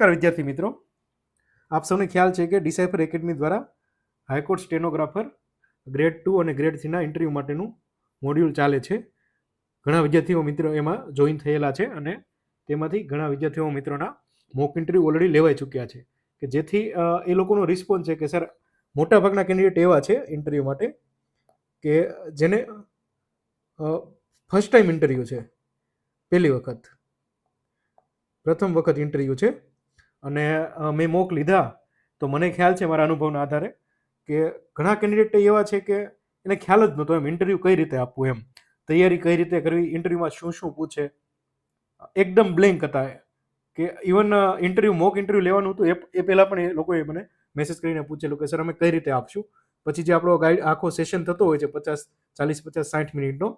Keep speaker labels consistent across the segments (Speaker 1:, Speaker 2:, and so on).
Speaker 1: નમસ્કાર વિદ્યાર્થી મિત્રો, આપ સૌને ખ્યાલ છે કે ડિસાઇફર એકેડમી દ્વારા હાઈકોર્ટ સ્ટેનોગ્રાફર ગ્રેડ 2 અને ગ્રેડ 3ના ઇન્ટરવ્યૂ માટેનું મોડ્યુલ ચાલે છે. ઘણા વિદ્યાર્થીઓ મિત્રો એમાં જોઈન થયેલા છે અને તેમાંથી ઘણા વિદ્યાર્થીઓ મિત્રોના મોક ઇન્ટરવ્યૂ ઓલરેડી લેવાઈ ચૂક્યા છે, કે જેથી એ લોકોનો રિસ્પોન્સ છે કે સર મોટાભાગના કેન્ડિડેટ એવા છે ઇન્ટરવ્યૂ માટે કે જેને ફર્સ્ટ ટાઈમ ઇન્ટરવ્યૂ છે, પ્રથમ વખત ઇન્ટરવ્યૂ છે. અને મેં મોક લીધા તો મને ખ્યાલ છે મારા અનુભવના આધારે કે ઘણા કેન્ડિડેટ એવા છે કે એને ખ્યાલ જ નહોતો એમ ઇન્ટરવ્યૂ કઈ રીતે આપવું, એમ તૈયારી કઈ રીતે કરવી, ઇન્ટરવ્યૂમાં શું શું પૂછે, એકદમ બ્લેન્ક હતા. કે ઇવન ઇન્ટરવ્યૂ મોક ઇન્ટરવ્યૂ લેવાનું હતું એ પહેલાં પણ એ લોકોએ મને મેસેજ કરીને પૂછેલું કે સર અમે કઈ રીતે આપશું. પછી જે આપણો ગાઈડ આખો સેશન થતો હોય છે 40-50-60 મિનિટનો,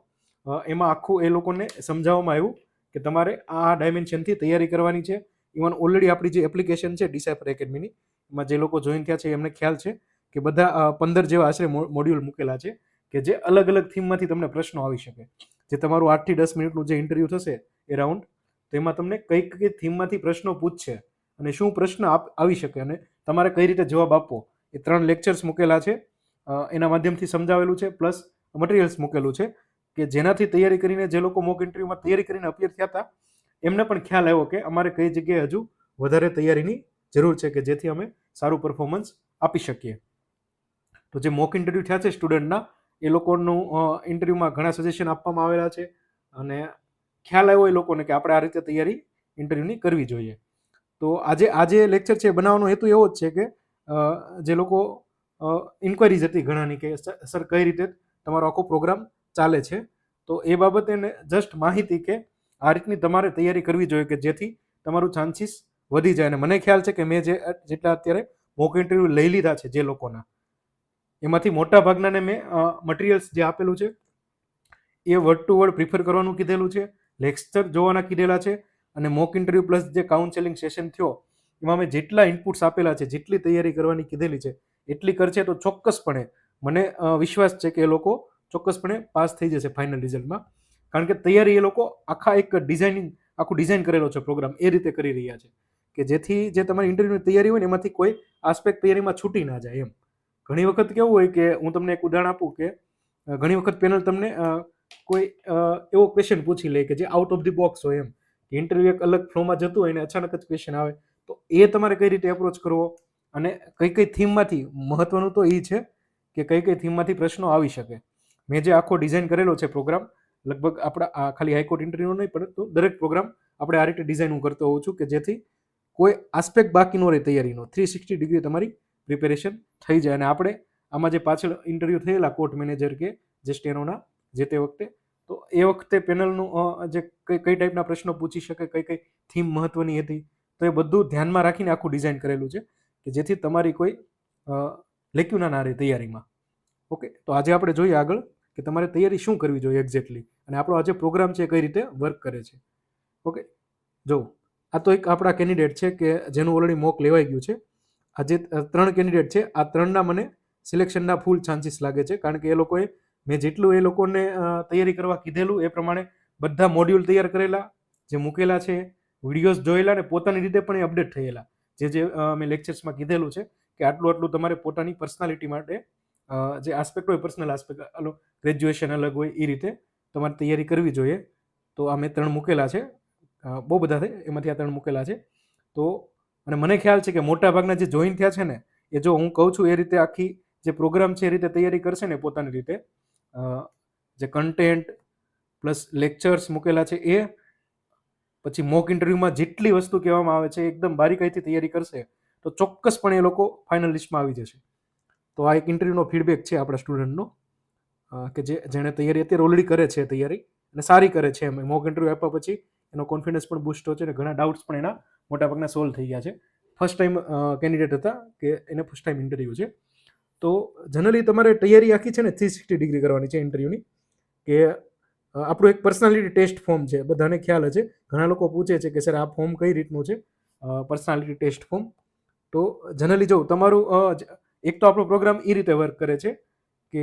Speaker 1: એમાં આખું એ લોકોને સમજાવવામાં આવ્યું કે તમારે આ ડાયમેન્શનથી તૈયારી કરવાની છે. ઇવન ઓલરેડી આપણી જે એપ્લિકેશન છે ડિસાઇફર એકેડમીની, એમાં જે લોકો જોઈન થયા છે એમને ખ્યાલ છે કે બધા 15 જેવા આશરે મોડ્યુલ મૂકેલા છે કે જે અલગ અલગ થીમમાંથી તમને પ્રશ્નો આવી શકે. જે તમારું 8 થી 10 મિનિટનું જે ઇન્ટરવ્યૂ થશે એ રાઉન્ડ, તેમાં તમને કઈ કઈ થીમમાંથી પ્રશ્નો પૂછશે અને શું પ્રશ્ન આવી શકે અને તમારે કઈ રીતે જવાબ આપવો, એ 3 લેક્ચર્સ મૂકેલા છે. એના માધ્યમથી સમજાવેલું છે, પ્લસ મટીરિયલ્સ મૂકેલું છે કે જેનાથી તૈયારી કરીને જે લોકો મોક ઇન્ટરવ્યૂમાં તૈયારી કરીને અપિયર થયા હતા એમને પણ ખ્યાલ આવ્યો કે અમારે કઈ જગ્યાએ હજુ વધારે તૈયારીની જરૂર છે કે જેથી અમે સારું પરફોર્મન્સ આપી શકીએ. તો જે મોક ઇન્ટરવ્યૂ થયા છે સ્ટુડન્ટના, એ લોકોનું ઇન્ટરવ્યૂમાં ઘણા સજેશન આપવામાં આવેલા છે અને ખ્યાલ આવ્યો એ લોકોને કે આપણે આ રીતે તૈયારી ઇન્ટરવ્યૂની કરવી જોઈએ. તો આજે લેક્ચર છે બનાવવાનો હેતુ એવો જ છે કે જે લોકો ઇન્ક્વાયરીઝ હતી ઘણાની કે સર કઈ રીતે તમારો આખો પ્રોગ્રામ ચાલે છે, તો એ બાબતે જસ્ટ માહિતી કે આ રીતની તમારે તૈયારી કરવી જોઈએ કે જેથી તમારું ચાન્સીસ વધી જાય. અને મને ખ્યાલ છે કે મેં જેટલા અત્યારે મોક ઇન્ટરવ્યૂ લઈ લીધા છે જે લોકોના, એમાંથી મોટા ભાગનાને મેં મટીરિયલ્સ જે આપેલું છે એ વર્ડ ટુ વર્ડ પ્રિફર કરવાનું કીધેલું છે, લેક્ચર જોવાના કીધેલા છે અને મોક ઇન્ટરવ્યૂ પ્લસ જે કાઉન્સેલિંગ સેશન થયો એમાં મેં જેટલા ઇનપુટ્સ આપેલા છે, જેટલી તૈયારી કરવાની કીધેલી છે એટલી કરશે તો ચોક્કસપણે મને વિશ્વાસ છે કે એ લોકો ચોક્કસપણે પાસ થઈ જશે ફાઇનલ રિઝલ્ટમાં. કારણ કે તૈયારી એ લોકો આખા એક આખું ડિઝાઇન કરેલો છે પ્રોગ્રામ, એ રીતે કરી રહ્યા છે કે જેથી જે તમારી ઇન્ટરવ્યૂની તૈયારી હોય ને એમાંથી કોઈ આસ્પેક્ટ તૈયારીમાં છૂટી ના જાય એમ. ઘણી વખત કેવું હોય કે હું તમને એક ઉદાહરણ આપું કે ઘણી વખત પેનલ તમને કોઈ એવો ક્વેશ્ચન પૂછી લે કે જે આઉટ ઓફ ધી બોક્સ હોય, એમ કે ઇન્ટરવ્યૂ એક અલગ ફ્લોમાં જતું હોય ને અચાનક જ ક્વેશ્ચન આવે, તો એ તમારે કઈ રીતે એપ્રોચ કરવો અને કઈ કઈ થીમમાંથી, મહત્વનું તો એ છે કે કઈ કઈ થીમમાંથી પ્રશ્નો આવી શકે. મેં જે આખો ડિઝાઇન કરેલો છે પ્રોગ્રામ, લગભગ આપણા ખાલી હાઈકોર્ટ ઇન્ટરવ્યૂ નહીં પરંતુ દરેક પ્રોગ્રામ આપણે આ રીતે ડિઝાઇન હું કરતો હોઉં છું કે જેથી કોઈ આસ્પેક્ટ બાકી ન રહે તૈયારીનો, 360 ડિગ્રી તમારી પ્રિપેરેશન થઈ જાય. અને આપણે આમાં જે પાછળ ઇન્ટરવ્યૂ થયેલા કોર્ટ મેનેજર કે જે સ્ટેનોના જે તે વખતે, તો એ વખતે પેનલનું જે કઈ ટાઈપના પ્રશ્નો પૂછી શકે, કઈ કઈ થીમ મહત્વની હતી, તો એ બધું ધ્યાનમાં રાખીને આખું ડિઝાઇન કરેલું છે કે જેથી તમારી કોઈ લેક્યુ ના રહે તૈયારીમાં. ઓકે, તો આજે આપણે જોઈએ આગળ કે તમારે તૈયારી શું કરવી જોઈએ એક્ઝેક્ટલી અને આપણો આજે પ્રોગ્રામ છે કઈ રીતે વર્ક કરે છે. ઓકે, જો આ તો એક આપણા કેન્ડિડેટ છે કે જેનું ઓલરેડી મોક લેવાઈ ગયું છે. આ જે 3 કેન્ડિડેટ છે, આ 3ના મને સિલેક્શનના ફૂલ ચાન્સીસ લાગે છે, કારણ કે એ લોકોએ મેં જેટલું એ લોકોને તૈયારી કરવા કીધેલું એ પ્રમાણે બધા મોડ્યુલ તૈયાર કરેલા, જે મૂકેલા છે, વિડીયોઝ જોયેલા અને પોતાની રીતે પણ એ અપડેટ થયેલા. જે મેં લેક્ચર્સમાં કીધેલું છે કે આટલું આટલું તમારે પોતાની પર્સનાલિટી માટે જે આસ્પેક્ટ હોય, પર્સનલ આસ્પેક્ટ, ગ્રેજ્યુએશન અલગ હોય, એ રીતે તમારે તૈયારી કરવી જોઈએ. તો આ મેં 3 મૂકેલા છે, બહુ બધા છે, એમાંથી આ 3 મૂકેલા છે. તો અને મને ખ્યાલ છે કે મોટા ભાગના જે જોઈન થયા છે ને, એ જો હું કહું છું એ રીતે આખી જે પ્રોગ્રામ છે એ રીતે તૈયારી કરશે ને પોતાની રીતે, જે કન્ટેન્ટ પ્લસ લેક્ચર્સ મૂકેલા છે એ, પછી મોક ઇન્ટરવ્યૂમાં જેટલી વસ્તુ કહેવામાં આવે છે એકદમ બારીકાઈથી તૈયારી કરશે તો ચોક્કસપણે એ લોકો ફાઇનલ લિસ્ટમાં આવી જશે. તો આ એક ઇન્ટરવ્યૂનો ફીડબેક છે આપણા સ્ટુડન્ટનો કે જેણે તૈયારી અત્યારે ઓલરેડી કરે છે તૈયારી અને સારી કરે છે. એમ મોક ઇન્ટરવ્યૂ આપ્યા પછી એનો કોન્ફિડન્સ પણ બૂસ્ટ છે અને ઘણા ડાઉટ્સ પણ એના મોટાભાગના સોલ્વ થઈ ગયા છે. ફર્સ્ટ ટાઈમ કેન્ડિડેટ હતા કે એને ફર્સ્ટ ટાઈમ ઇન્ટરવ્યૂ છે. તો જનરલી તમારે તૈયારી આખી છે ને 360 ડિગ્રી કરવાની છે ઇન્ટરવ્યૂની. કે આપણું એક પર્સનાલિટી ટેસ્ટ ફોર્મ છે, બધાને ખ્યાલ હશે. ઘણા લોકો પૂછે છે કે સર આ ફોર્મ કઈ રીતનું છે, પર્સનાલિટી ટેસ્ટ ફોર્મ. તો જનરલી જો તમારું એક તો આપણો પ્રોગ્રામ એ રીતે વર્ક કરે છે કે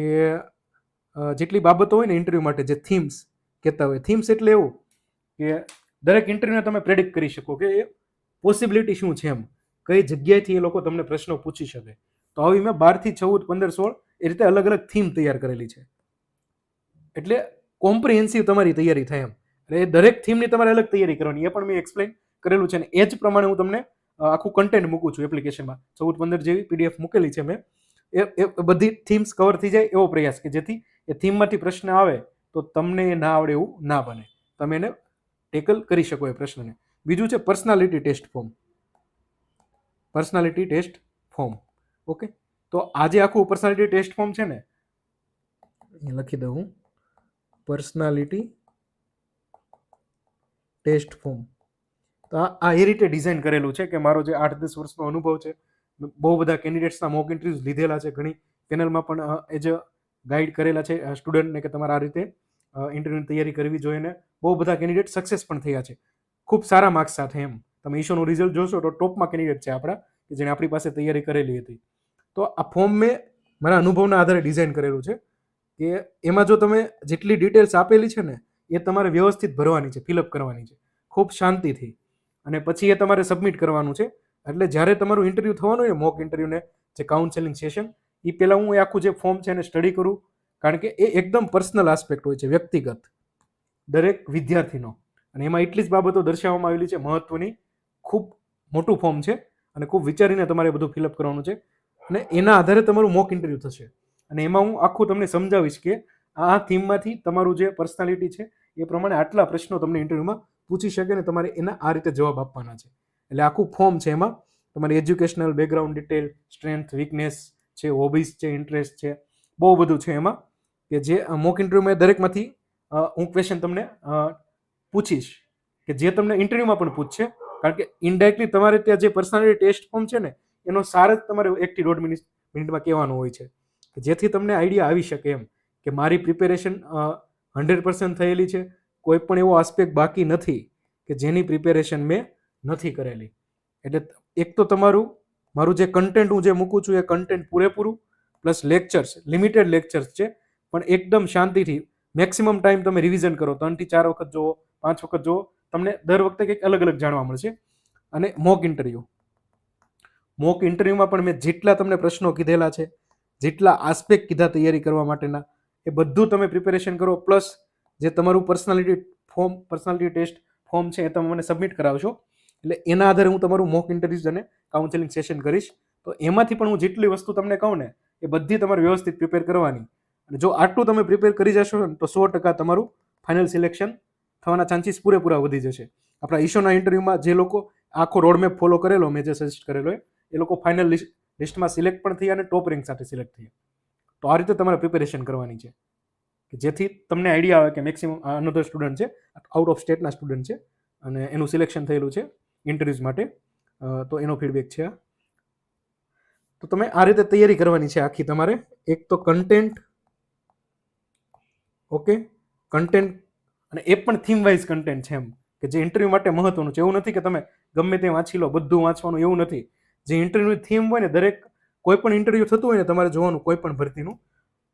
Speaker 1: જેટલી બાબતો હોય ને ઇન્ટરવ્યૂ માટે, જે થીમ્સ કહેતા હોય, થીમ્સ એટલે એવું કે દરેક ઇન્ટરવ્યૂને તમે પ્રેડિક્ટ કરી શકો કે એ પોસિબિલિટી શું છે એમ, કઈ જગ્યાએથી એ લોકો તમને પ્રશ્નો પૂછી શકે. તો આવી મેં 12 થી 14, 15, 16 એ રીતે અલગ અલગ થીમ તૈયાર કરેલી છે. એટલે કોમ્પ્રિહેન્સિવ તમારી તૈયારી થાય એમ. એટલે એ દરેક થીમની તમારે અલગ તૈયારી કરવાની, એ પણ મેં એક્સપ્લેન કરેલું છે. અને એ જ પ્રમાણે હું તમને આખું કન્ટેન્ટ મૂકું છું એપ્લિકેશનમાં. 14-15 જેવી પીડીએફ મૂકેલી છે મેં. એ બધી થીમ્સ કવર થઈ જાય એવો પ્રયાસ, કે જેથી એ થીમમાંથી પ્રશ્ન આવે તો તમને એ ના આવડે એવું ના બને, તમે એને ટેકલ કરી શકો એ પ્રશ્નને. બીજું છે personality test form. Personality test form, okay. તો આજે આખું પર્સનાલિટી ટેસ્ટ ફોર્મ છે ને, અહીંયા લખી દઉં હું, પર્સનાલિટી ટેસ્ટ ફોર્મ. તો આ એ રીતે ડિઝાઇન કરેલું છે કે મારો જે 8-10 વર્ષનો અનુભવ છે, બહુ બધા કેન્ડિડેટ્સના મોક ઇન્ટરવ્યૂઝ લીધેલા છે, ઘણી પેનલમાં પણ એજ ગાઈડ કરેલા છે સ્ટુડન્ટને કે તમારે આ રીતે ઇન્ટરવ્યૂની તૈયારી કરવી જોઈએ. ને બહુ બધા કેન્ડિડેટ સક્સેસ પણ થયા છે ખૂબ સારા માર્ક્સ સાથે એમ. તમે ઈશોનું રિઝલ્ટ જોશો તો ટોપમાં કેન્ડિડેટ છે આપણા, કે જેણે આપણી પાસે તૈયારી કરેલી હતી. તો આ ફોર્મ મેં મારા અનુભવના આધારે ડિઝાઇન કરેલું છે, કે એમાં જો તમે જેટલી ડિટેલ્સ આપેલી છે ને એ તમારે વ્યવસ્થિત ભરવાની છે, ફિલઅપ કરવાની છે ખૂબ શાંતિથી, અને પછી એ તમારે સબમિટ કરવાનું છે. એટલે જ્યારે તમારું ઇન્ટરવ્યૂ થવાનું હોય, મોક ઇન્ટરવ્યૂને જે કાઉન્સેલિંગ સેશન, એ પહેલાં હું એ આખું જે ફોર્મ છે એને સ્ટડી કરું, કારણ કે એ એકદમ પર્સનલ આસ્પેક્ટ હોય છે, વ્યક્તિગત દરેક વિદ્યાર્થીનો. અને એમાં એટલી જ બાબતો દર્શાવવામાં આવેલી છે મહત્વની. ખૂબ મોટું ફોર્મ છે અને ખૂબ વિચારીને તમારે બધું ફિલઅપ કરવાનું છે, અને એના આધારે તમારું મોક ઇન્ટરવ્યૂ થશે. અને એમાં હું આખું તમને સમજાવીશ કે આ થીમમાંથી તમારું જે પર્સનાલિટી છે એ પ્રમાણે આટલા પ્રશ્નો તમને ઇન્ટરવ્યૂમાં પૂછી શકે, ને તમારે એના આ રીતે જવાબ આપવાના છે. એટલે આખું ફોર્મ છે, એમાં તમારી educational background detail, strength, weakness છે, હોબીઝ છે, ઇન્ટરેસ્ટ છે, બહુ બધું છે એમાં, કે જે મોક ઇન્ટરવ્યૂમાં દરેકમાંથી હું ક્વેશ્ચન તમને પૂછીશ, કે જે તમને ઇન્ટરવ્યૂમાં પણ પૂછશે. કારણ કે ઇનડાયરેક્ટલી તમારે ત્યાં જે પર્સનાલિટી ટેસ્ટ ફોર્મ છે ને એનો સાર જ તમારે 1 થી 1.5 મિનિટમાં કહેવાનું હોય છે, કે જેથી તમને આઈડિયા આવી શકે એમ, કે મારી પ્રિપેરેશન 100% થયેલી છે, કોઈ પણ એવો આસ્પેક્ટ બાકી નથી કે જેની પ્રિપેરેશન મેં નથી કરેલી. એટલે એક તો મારું જે કન્ટેન્ટ હું જે મૂકું છું એ કન્ટેન્ટ પૂરેપૂરું, પ્લસ લેક્ચર્સ, લિમિટેડ લેક્ચર્સ છે, પણ એકદમ શાંતિથી મેક્સિમમ ટાઈમ તમે રિવિઝન કરો, 3 થી 4 વખત જુઓ, 5 વખત જુઓ, તમને દર વખતે કંઈક અલગ અલગ જાણવા મળશે. અને મોક ઇન્ટરવ્યૂમાં પણ મેં જેટલા તમને પ્રશ્નો કીધેલા છે, જેટલા આસ્પેક્ટ કીધા તૈયારી કરવા માટેના, એ બધું તમે પ્રિપેરેશન કરો. પ્લસ જે તમારું પર્સનાલિટી ટેસ્ટ ફોર્મ છે એ તમે મને સબમિટ કરાવશો, એટલે એના આધારે હું તમારું મોક ઇન્ટરવ્યૂઝ અને કાઉન્સેલિંગ સેશન કરીશ. તો એમાંથી પણ હું જેટલી વસ્તુ તમને કહું ને એ બધી તમારે વ્યવસ્થિત પ્રિપેર કરવાની. અને જો આટલું તમે પ્રિપેર કરી જશો ને તો 100% તમારું ફાઇનલ સિલેક્શન થવાના ચાન્સીસ પૂરેપૂરા વધી જશે. આપણા ઈશોના ઇન્ટરવ્યૂમાં જે લોકો આખો રોડમેપ ફોલો કરેલો, મેં જે સજેસ્ટ કરેલો એ લોકો ફાઇનલ લિસ્ટમાં સિલેક્ટ પણ થયા અને ટોપ રેન્ક સાથે સિલેક્ટ થયા. તો આ રીતે તમારે પ્રિપેરેશન કરવાની છે, કે જેથી તમને આઈડિયા આવે કે મેક્સિમમ અનધર સ્ટુડન્ટ છે, આઉટ ઓફ સ્ટેટના સ્ટુડન્ટ છે, અને એનું સિલેક્શન થયેલું છે ઇન્ટરવ્યૂઝ માટે. તો એનો ફીડબેક છે. તો તમે આ રીતે તૈયારી કરવાની છે આખી તમારે. એક તો કન્ટેન્ટ, ઓકે, કન્ટેન્ટ, અને એ પણ થીમ વાઇઝ કન્ટેન્ટ છે એમ, કે જે ઇન્ટરવ્યૂ માટે મહત્વનું છે. એવું નથી કે તમે ગમે તે વાંચી લો, બધું વાંચવાનું, એવું નથી. જે ઇન્ટરવ્યૂ થીમ હોય ને, દરેક કોઈ પણ ઇન્ટરવ્યૂ થતું હોય ને તમારે જોવાનું કોઈ પણ ભરતીનું,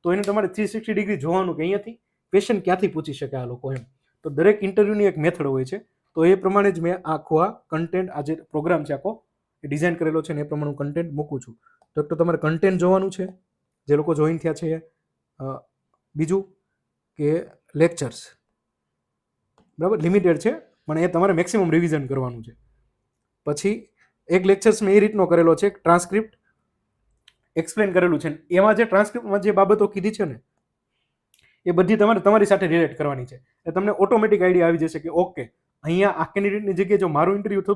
Speaker 1: તો એને તમારે 360 ડિગ્રી જોવાનું કે અહીંયાથી ક્વેશ્ચન ક્યાંથી પૂછી શકે આ લોકો એમ. તો દરેક ઇન્ટરવ્યૂની એક મેથડ હોય છે. તો એ પ્રમાણે જ મેં આખો આ કન્ટેન્ટ, આ જે પ્રોગ્રામ છે આખો એ ડિઝાઇન કરેલો છે, ને એ પ્રમાણે હું કન્ટેન્ટ મૂકું છું. તો એક તો તમારે કન્ટેન્ટ જોવાનું છે, જે લોકો જોઈન થયા છે. બીજું કે લેક્ચર્સ, બરાબર, લિમિટેડ છે, પણ એ તમારે મેક્સિમમ રિવિઝન કરવાનું છે. પછી એક લેક્ચર્સ મેં એ રીતનો કરેલો છે, ટ્રાન્સક્રિપ્ટ એક્સપ્લેન કરેલું છે. એમાં જે ટ્રાન્સક્રિપ્ટમાં જે બાબતો કીધી છે ને એ બધી તમારે તમારી સાથે રિલેટ કરવાની છે. એટલે તમને ઓટોમેટિક આઈડિયા આવી જશે કે ઓકે, અહીંયા આ કેન્ડિડેટની જગ્યાએ જો મારું ઇન્ટરવ્યૂ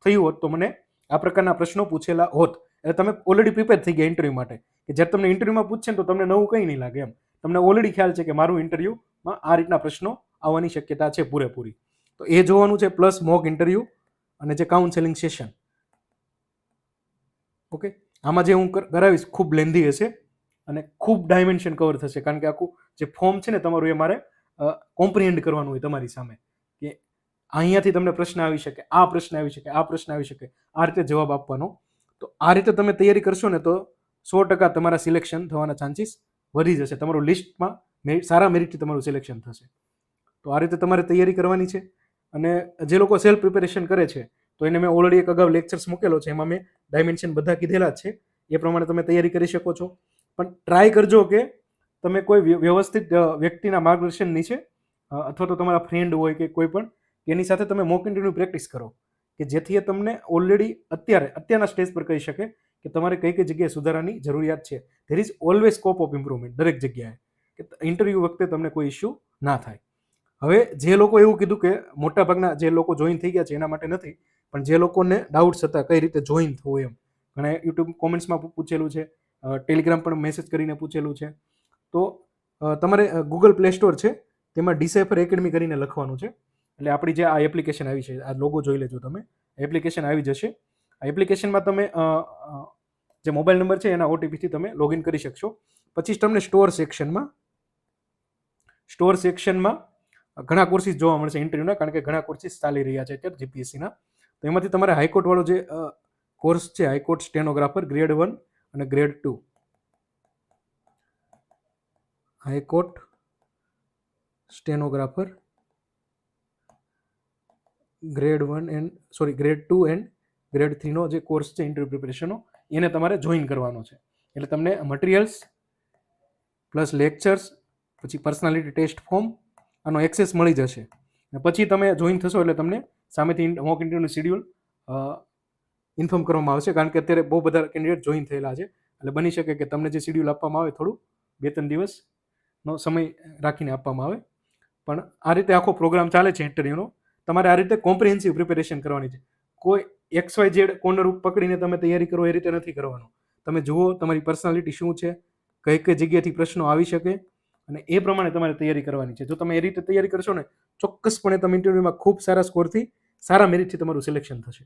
Speaker 1: થયું હોત તો મને આ પ્રકારના પ્રશ્નો પૂછેલા હોત. એટલે તમે ઓલરેડી પ્રિપેર થઈ ગયા ઇન્ટરવ્યૂ માટે, કે જ્યારે તમને ઇન્ટરવ્યૂમાં પૂછશે ને તો તમને નવું કંઈ નહીં લાગે એમ. તમને ઓલરેડી ખ્યાલ છે કે મારું ઇન્ટરવ્યૂમાં આ રીતના પ્રશ્નો આવવાની શક્યતા છે પૂરેપૂરી. તો એ જોવાનું છે, પ્લસ મોક ઇન્ટરવ્યૂ અને જે કાઉન્સેલિંગ સેશન. ઓકે, આમાં જે હું કરાવીશ ખૂબ લેન્ધી હશે અને ખૂબ ડાયમેન્શન કવર થશે, કારણ કે આખું જે ફોર્મ છે ને તમારું એ મારે કોમ્પ્રિહેન્ડ કરવાનું હોય તમારી સામે, કે અહીંયાથી તમને પ્રશ્ન આવી શકે, આ પ્રશ્ન આવી શકે, આ પ્રશ્ન આવી શકે, આ રીતે જવાબ આપવાનો. તો આ રીતે તમે તૈયારી કરશો ને તો 100% તમારા સિલેક્શન થવાના ચાન્સીસ વધી જશે. તમારું લિસ્ટમાં સારા મેરિટથી તમારું સિલેક્શન થશે. તો આ રીતે તમારે તૈયારી કરવાની છે. અને જે લોકો સેલ્ફ પ્રિપેરેશન કરે છે તો એને મેં ઓલરેડી એક અગાઉ લેક્ચર્સ મૂકેલો છે, એમાં મેં ડાયમેન્શન બધા કીધેલા જ છે. એ પ્રમાણે તમે તૈયારી કરી શકો છો. પણ ટ્રાય કરજો કે તમે કોઈ વ્યવસ્થિત વ્યક્તિના માર્ગદર્શન નીચે અથવા તો તમારા ફ્રેન્ડ હોય કે કોઈ પણ એની સાથે તમે મોક ઇન્ટરવ્યૂ પ્રેક્ટિસ કરો, કે જેથી એ તમને ઓલરેડી અત્યારના સ્ટેજ પર કહી શકે કે તમારે કઈ કઈ જગ્યાએ સુધારાની જરૂરિયાત છે. There is always scope of improvement દરેક જગ્યાએ, કે ઇન્ટરવ્યૂ વખતે તમને કોઈ ઇસ્યુ ના થાય. હવે જે લોકો એવું કીધું કે મોટાભાગના જે લોકો જોઈન થઈ ગયા છે એના માટે નથી, પણ જે લોકોને ડાઉટ્સ હતા કઈ રીતે જોઈન થવું એમ, ઘણા યુટ્યુબ કોમેન્ટ્સમાં પૂછેલું છે, ટેલિગ્રામ પણ મેસેજ કરીને પૂછેલું છે. તો તમારે ગૂગલ પ્લે સ્ટોર છે તેમાં ડિસેફર એકેડમી કરીને લખવાનું છે, એટલે આપણી જે આ એપ્લિકેશન આવી છે, આ લોગો જોઈ લેજો તમે, એપ્લિકેશન આવી જશે. આ એપ્લિકેશનમાં તમે જે મોબાઈલ નંબર છે એના ઓટીપીથી તમે લોગિન કરી શકશો. પછી તમને સ્ટોર સેક્શનમાં ઘણા કોર્સિસ જોવા મળશે ઇન્ટરવ્યુના, કારણ કે ઘણા કોર્સિસ ચાલી રહ્યા છે અત્યારે જીપીએસસીના. તો એમાંથી તમારે હાઈકોર્ટ વાળો જે કોર્સ છે, હાઈકોર્ટ સ્ટેનોગ્રાફર ગ્રેડ 1 અને grade 2, high court stenographer grade 2 and grade 3 નો જે કોર્સ છે ઇન્ટરવ્યુ પ્રિપેરેશનનો, એને તમારે જોઈન કરવાનો છે. એટલે તમને મટીરિયલ્સ પ્લસ લેક્ચર્સ પછી પર્સનાલિટી ટેસ્ટ ફોર્મ આનો એક્સેસ મળી જશે. અને પછી તમે જોઈન થશો એટલે તમને સામેથી મોક ઇન્ટરવ્યુનું શેડ્યુલ ઇન્ફોર્મ કરવામાં આવશે, કારણ કે અત્યારે બહુ બધા કેન્ડિડેટ જોઈન થયેલા છે, એટલે બની શકે કે તમને જે શેડ્યુલ આપવામાં આવે થોડું 2-3 દિવસનો સમય રાખીને આપવામાં આવે. પણ આ રીતે આખો પ્રોગ્રામ ચાલે છે ઇન્ટરવ્યુનો. તમારે આ રીતે કોમ્પ્રિહેન્સિવ પ્રિપેરેશન કરવાની છે. કોઈ XYZ કોર્નર પકડીને તમે તૈયારી કરો એ રીતે નથી કરવાનું. તમે જુઓ તમારી પર્સનાલિટી શું છે, કઈ કઈ જગ્યાએથી પ્રશ્નો આવી શકે, અને એ પ્રમાણે તમારે તૈયારી કરવાની છે. જો તમે એ રીતે તૈયારી કરશો ને, ચોક્કસપણે તમે ઇન્ટરવ્યુમાં ખૂબ સારા સ્કોરથી, સારા મેરિટથી તમારું સિલેક્શન થશે.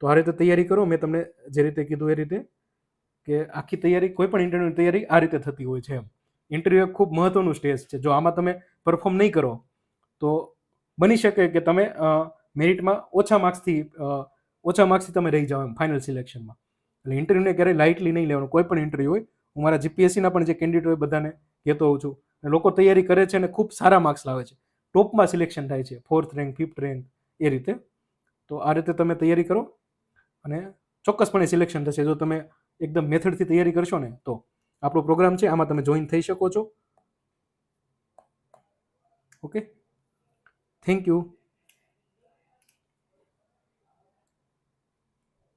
Speaker 1: તો આ રીતે તૈયારી કરો. મેં તમને જે રીતે કીધું એ રીતે, કે આખી તૈયારી, કોઈ પણ ઇન્ટરવ્યુની તૈયારી આ રીતે થતી હોય છે એમ. ઇન્ટરવ્યુ એક ખૂબ મહત્વનું સ્ટેજ છે. જો આમાં તમે પરફોર્મ નહીં કરો તો બની શકે કે તમે મેરિટમાં ઓછા માર્ક્સથી તમે રહી જાઓ એમ ફાઇનલ સિલેક્શનમાં. એટલે ઇન્ટરવ્યુને ક્યારેય લાઇટલી નહીં લેવાનું. કોઈ પણ ઇન્ટરવ્યુ હોય, હું મારા જીપીએસસીના પણ જે કેન્ડિડેટ હોય બધાને કહેતો હોઉં છું, લોકો તૈયારી કરે છે અને ખૂબ સારા માર્ક્સ લાવે છે, ટોપમાં સિલેક્શન થાય છે, 4th રેન્ક 5th રેન્ક એ રીતે. તો આ રીતે તમે તૈયારી કરો અને ચોક્કસપણે સિલેક્શન થશે. જો તમે એકદમ મેથડથી તૈયારી કરશો ને તો આપણો પ્રોગ્રામ છે, આમાં તમે જોઈન થઈ શકો છો. Okay, thank you.